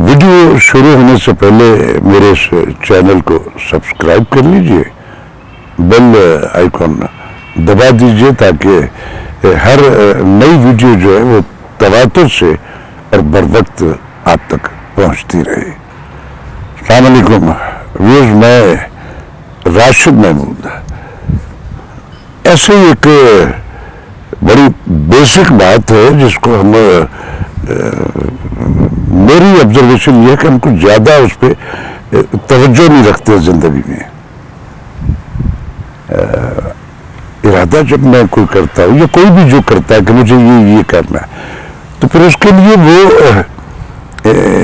Video شروع ہونے سے پہلے میرے اس چینل کو سبسکرائب کر لیجئے، بیل آئیکن دبا دیجئے تاکہ ہر نئی ویڈیو جو ہے وہ تواتر سے اور بر وقت آپ تک پہنچتی رہے۔ السلام علیکم ویوز، میں راشد محمود۔ ایسے ایک بڑی بیسک بات ہے جس کو ہم میری آبزرویشن یہ ہے کہ ہم کچھ زیادہ اس پہ توجہ نہیں رکھتے زندگی میں۔ ارادہ جب میں کوئی کرتا ہوں یا کوئی بھی جو کرتا ہے کہ مجھے یہ کرنا ہے تو پھر اس کے لیے وہ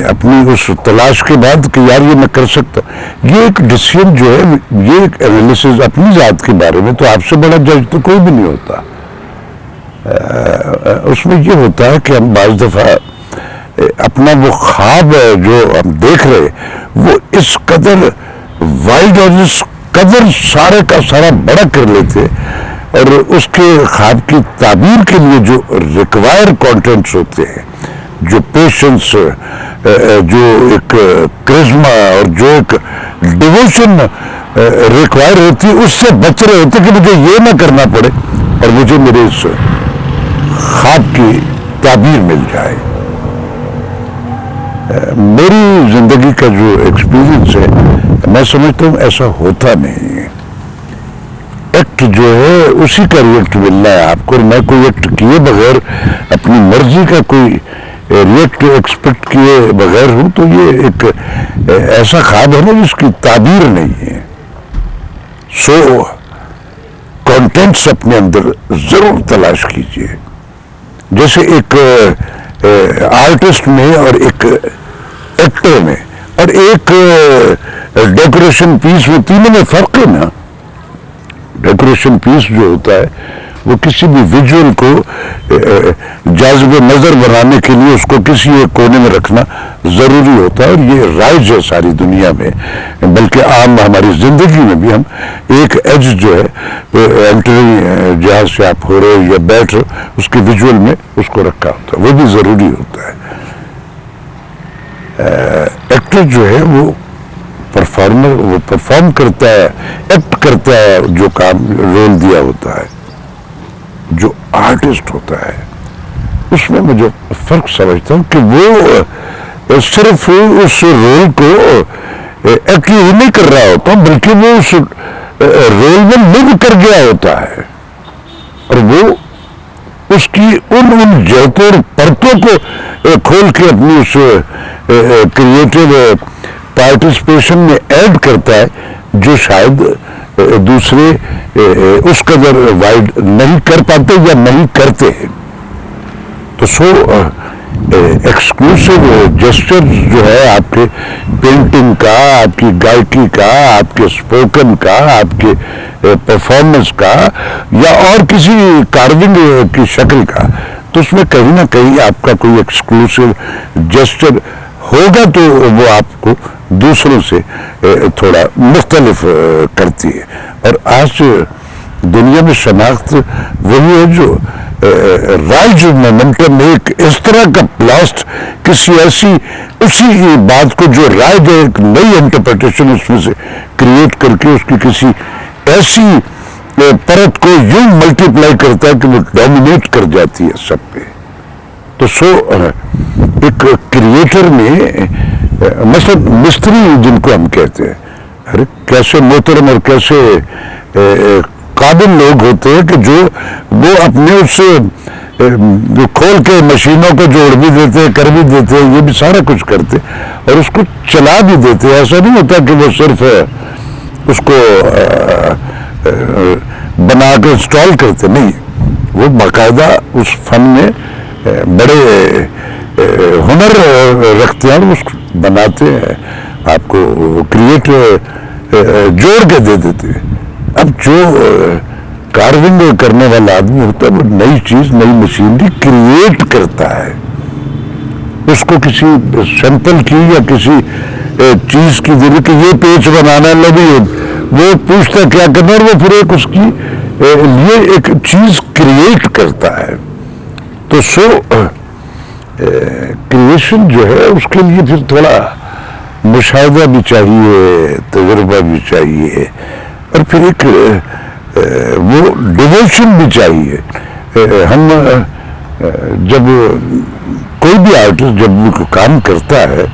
اپنی اس تلاش کے بعد کہ یار یہ میں کر سکتا ہوں، یہ ایک ڈیسیژن جو ہے، یہ ایک انالیسز اپنی ذات کے بارے میں، تو آپ سے بڑا جج تو کوئی بھی نہیں ہوتا۔ اس میں یہ ہوتا ہے کہ ہم بعض دفعہ اپنا وہ خواب جو ہم دیکھ رہے وہ اس قدر وائڈ اور اس قدر سارے کا سارا بڑا کر لیتے، اور اس کے خواب کی تعبیر کے لیے جو ریکوائر کانٹینٹس ہوتے ہیں، جو پیشنس، جو ایک کرزما اور جو ایک ڈیووشن ریکوائر ہوتی ہے، اس سے بچ رہے ہوتے کہ مجھے یہ نہ کرنا پڑے اور مجھے میرے اس خواب کی تعبیر مل جائے۔ میری زندگی کا جو ایکسپیرینس ہے، میں سمجھتا ہوں ایسا ہوتا نہیں ہے۔ ایکٹ جو ہے اسی کا ریئیکٹ ملنا ہے آپ کو، اور میں کوئی ایکٹ کیے بغیر، اپنی مرضی کا کوئی ریئیکٹ ایکسپیکٹ کیے بغیر ہوں تو یہ ایک ایسا خواب ہے نا جس کی تعبیر نہیں ہے۔ سو کانٹینٹس اپنے اندر ضرور تلاش کیجئے۔ جیسے ایک آرٹسٹ میں اور ایک ایکٹر میں اور ایک ڈیکوریشن پیس میں، تینوں میں فرق ہے نا۔ ڈیکوریشن پیس جو ہوتا ہے وہ کسی بھی ویژول کو جاذب نظر بنانے کے لیے اس کو کسی ایک کونے میں رکھنا ضروری ہوتا ہے، اور یہ رائج ہے ساری دنیا میں، بلکہ عام ہماری زندگی میں بھی ہم ایک ایج جو ہے انٹری جہاز سے آپ ہو رہے یا بیٹھ رہے اس کے ویژول میں اس کو رکھا ہوتا ہے، وہ بھی ضروری ہوتا ہے۔ ایکٹر جو ہے وہ پرفارمر، وہ پرفارم کرتا ہے، ایکٹ کرتا ہے جو کام رول دیا ہوتا ہے۔ جو آرٹسٹ ہوتا ہے اس میں مجھے فرق سمجھتا ہوں کہ وہ صرف اس رول کو ایکٹ ہی نہیں کر رہا ہوتا بلکہ وہ اس رول میں لیو کر گیا ہوتا ہے، اور وہ اس کی ان جوتوں اور پرتوں کو کھول کے اپنی اس کریٹو پارٹیسپیشن میں ایڈ کرتا ہے جو شاید دوسرے اس قدر وائڈ نہیں کر پاتے یا نہیں کرتے ہیں۔ تو سو ایکسکلوسیو جسچر جو ہے آپ کے پینٹنگ کا، آپ کی گائیکی کا، آپ کے اسپوکن کا، آپ کے پرفارمنس کا، یا اور کسی کارونگ کی شکل کا، تو اس میں کہیں نہ کہیں آپ کا کوئی ایکسکلوسیو جسچر ہوگا تو وہ آپ کو دوسروں سے تھوڑا مختلف کرتی ہے۔ اور آج دنیا میں شناخت وہی ہے جو رائج مومنٹم میں ایک اس طرح کا پلاسٹ کسی ایسی اسی بات کو جو رائج ہے ایک نئی انٹرپریٹیشن اس میں سے کریٹ کر کے اس کی کسی ایسی پرت کو یوں ملٹیپلائی کرتا ہے کہ وہ ڈومینیٹ کر جاتی ہے سب پہ۔ تو سو ایک کریٹر میں مثلا مستری جن کو ہم کہتے ہیں، ارے کیسے محترم اور کیسے قابل لوگ ہوتے ہیں کہ جو وہ اپنے اس کھول کے مشینوں کو جوڑ بھی دیتے ہیں، کر بھی دیتے ہیں، یہ بھی سارا کچھ کرتے اور اس کو چلا بھی دیتے ہیں۔ ایسا نہیں ہوتا کہ وہ صرف اس کو بنا کے انسٹال کرتے، نہیں، وہ باقاعدہ اس فن میں بڑے ہنر رکھتے ہیں، اس کو بناتے ہیں، آپ کو کریٹ جوڑ کے دے دیتے ہیں۔ اب جو کارونگ کرنے والا آدمی ہوتا ہے وہ نئی چیز، نئی مشینری کریٹ کرتا ہے، اس کو کسی سیمپل کی یا کسی چیز کی ضرورت کہ یہ پیچ بنانا لگی، وہ پوچھتا کیا کرنا، اور وہ پھر ایک اس کی لیے ایک چیز کریٹ کرتا ہے۔ تو سو کریشن جو ہے اس کے لیے پھر تھوڑا مشاہدہ بھی چاہیے، تجربہ بھی چاہیے، اور پھر ایک وہ ڈیووشن بھی چاہیے۔ ہم جب کوئی بھی آرٹسٹ جب بھی کوئی کام کرتا ہے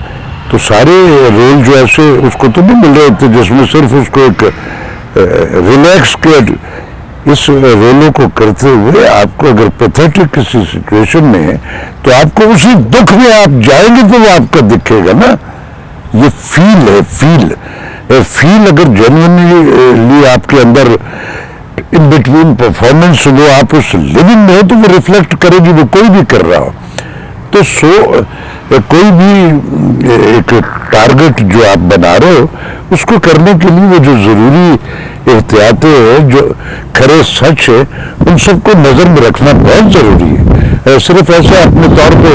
تو سارے رول جو ایسے اس کو تو نہیں مل رہے ہوتے جس میں صرف اس کو ایک ریلیکس کے اس رولوں کو کرتے ہوئے آپ کو اگر پیتھیٹک کسی سچویشن میں ہے تو آپ کو اسی دکھ میں آپ جائیں گے تو وہ آپ کا دکھے گا نا۔ یہ فیل ہے، فیل اگر جینوئنلی آپ کے اندر ان بٹوین پرفارمنس وہ آپ اس لیونگ میں ہو تو وہ ریفلیکٹ کرے گی، وہ کوئی بھی کر رہا ہو۔ تو کوئی بھی ایک ٹارگٹ جو آپ بنا رہے ہو اس کو کرنے کے لیے وہ جو ضروری احتیاطیں ہیں، جو کھرے سچ ہے، ان سب کو نظر میں رکھنا بہت ضروری ہے۔ صرف ایسا اپنے طور پہ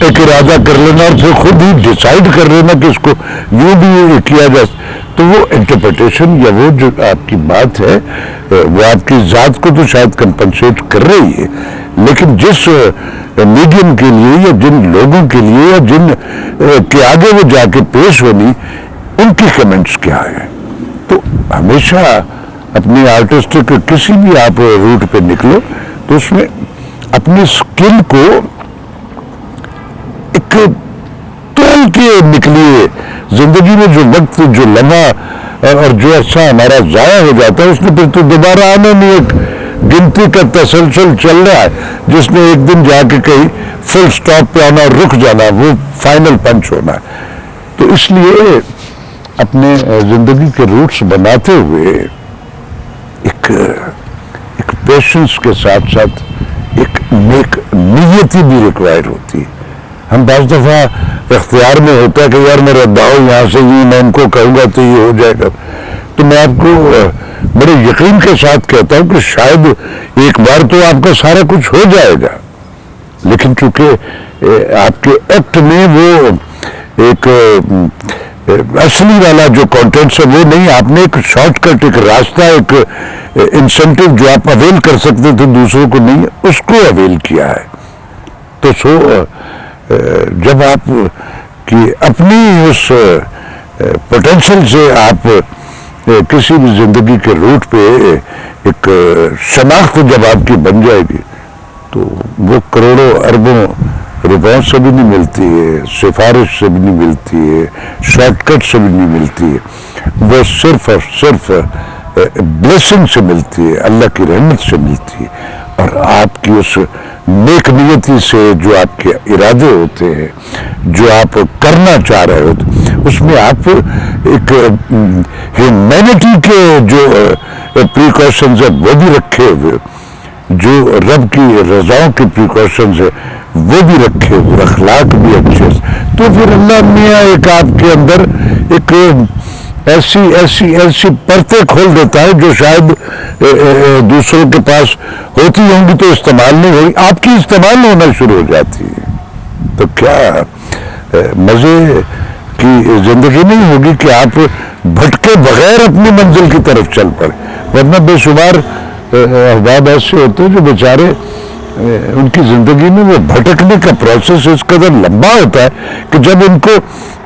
ایک ارادہ کر لینا اور پھر خود ہی ڈیسائیڈ کر لینا کہ اس کو یوں بھی کیا جائے تو وہ انٹرپریٹیشن یا وہ جو آپ کی بات ہے وہ آپ کی ذات کو تو شاید کمپنسیٹ کر رہی ہے، لیکن جس میڈیم کے لیے یا جن لوگوں کے لیے یا جن کے آگے وہ جا کے پیش ہونی، ان کی کمنٹس کیا ہیں۔ تو ہمیشہ اپنی آرٹسٹک کسی بھی آپ روٹ پہ نکلو تو اس میں اپنی سکل کو ایک تول کے نکلیے۔ زندگی میں جو وقت، جو لمحہ اور جو اچھا ہمارا ضائع ہو جاتا ہے اس میں پھر تو دوبارہ آنے میں ایک گنتی کا تسلسل چل رہا ہے جس میں ایک دن جا کے کہیں فل سٹاپ پہ آنا اور رک جانا، وہ فائنل پنچ ہونا ہے۔ تو اس لیے اپنے زندگی کے روٹس بناتے ہوئے ایک پیشنس کے ساتھ ساتھ ایک نیک نیتی بھی ریکوائر ہوتی ہے۔ ہم بعض دفعہ اختیار میں ہوتا ہے کہ یار میرا داؤ یہاں سے یہ میں ان کو کہوں گا تو یہ ہو جائے گا، تو میں آپ کو بڑے یقین کے ساتھ کہتا ہوں کہ شاید ایک بار تو آپ کا سارا کچھ ہو جائے گا، لیکن چونکہ آپ کے ایکٹ میں وہ ایک اصلی والا جو کانٹینٹس ہے وہ نہیں، آپ نے ایک شارٹ کٹ، ایک راستہ، ایک انسینٹیو جو آپ اویل کر سکتے تھے دوسروں کو نہیں، اس کو اویل کیا ہے۔ تو جب آپ کی اپنی اس پوٹینشل سے آپ کسی بھی زندگی کے روٹ پہ ایک شناخت جب آپ کی بن جائے گی تو وہ کروڑوں اربوں روپوں سے بھی نہیں ملتی ہے، سفارش سے بھی نہیں ملتی ہے، شارٹ کٹ سے بھی نہیں ملتی ہے، وہ صرف اور صرف بلیسنگ سے ملتی ہے، اللہ کی رحمت سے ملتی ہے۔ اور آپ کی اس نیک نیتی سے جو آپ کے ارادے ہوتے ہیں، جو آپ کرنا چاہ رہے ہوتے، اس میں آپ ایک ہیومینٹی کے جو پریکاشنز ہیں وہ بھی رکھے ہوئے، جو رب کی رضاؤں کے پریکاشنز ہیں وہ بھی رکھے ہوئے، اخلاق بھی اچھے، تو پھر اللہ میاں ایک آپ کے اندر ایک ایسی پرتیں کھول دیتا ہے جو شاید دوسروں کے پاس ہوتی ہوں گی تو استعمال نہیں ہوگی، آپ کی استعمال ہونا شروع ہو جاتی ہے۔ تو کیا مزے کی زندگی نہیں ہوگی کہ آپ بھٹکے بغیر اپنی منزل کی طرف چل پڑے، ورنہ بے شمار احباب ایسے ہوتے ہیں جو بیچارے ان کی زندگی میں وہ بھٹکنے کا پروسیس اس قدر لمبا ہوتا ہے کہ جب ان کو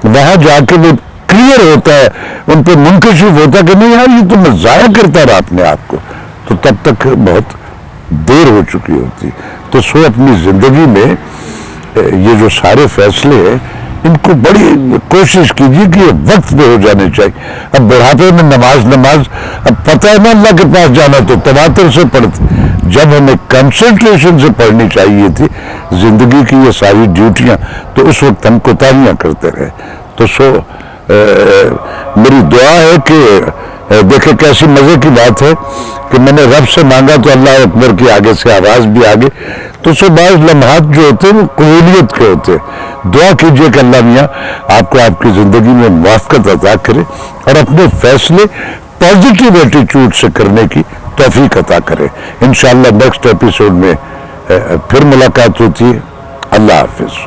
وہاں جا کے وہ کلیئر ہوتا ہے، ان پہ منکشف ہوتا ہے کہ نہیں یار یہ تو میں ضائع کرتا رہا اپنے آپ کو، تو تب تک بہت دیر ہو چکی ہوتی۔ تو اپنی زندگی میں یہ جو سارے فیصلے ہیں ان کو بڑی کوشش کیجیے کہ یہ وقت پہ ہو جانے چاہیے۔ اب بڑھاپے میں نماز اب پتہ ہے نا اللہ کے پاس جانا تو تواتر سے پڑھتے، جب ہمیں کنسنٹریشن سے پڑھنی چاہیے تھی زندگی کی یہ ساری ڈیوٹیاں، تو اس وقت ہم کوتاہیاں کرتے رہے۔ تو میری دعا ہے کہ دیکھیں کیسی مزے کی بات ہے کہ میں نے رب سے مانگا تو اللہ اکبر کی آگے سے آواز بھی آگے، تو بعض لمحات جو ہوتے ہیں وہ قبولیت کے ہوتے ہیں۔ دعا کیجئے کہ اللہ میاں آپ کو آپ کی زندگی میں موافقت عطا کرے اور اپنے فیصلے پازیٹیو ایٹیچیوڈ سے کرنے کی توفیق عطا کرے۔ انشاءاللہ نیکسٹ ایپیسوڈ میں پھر ملاقات ہوتی ہے۔ اللہ حافظ۔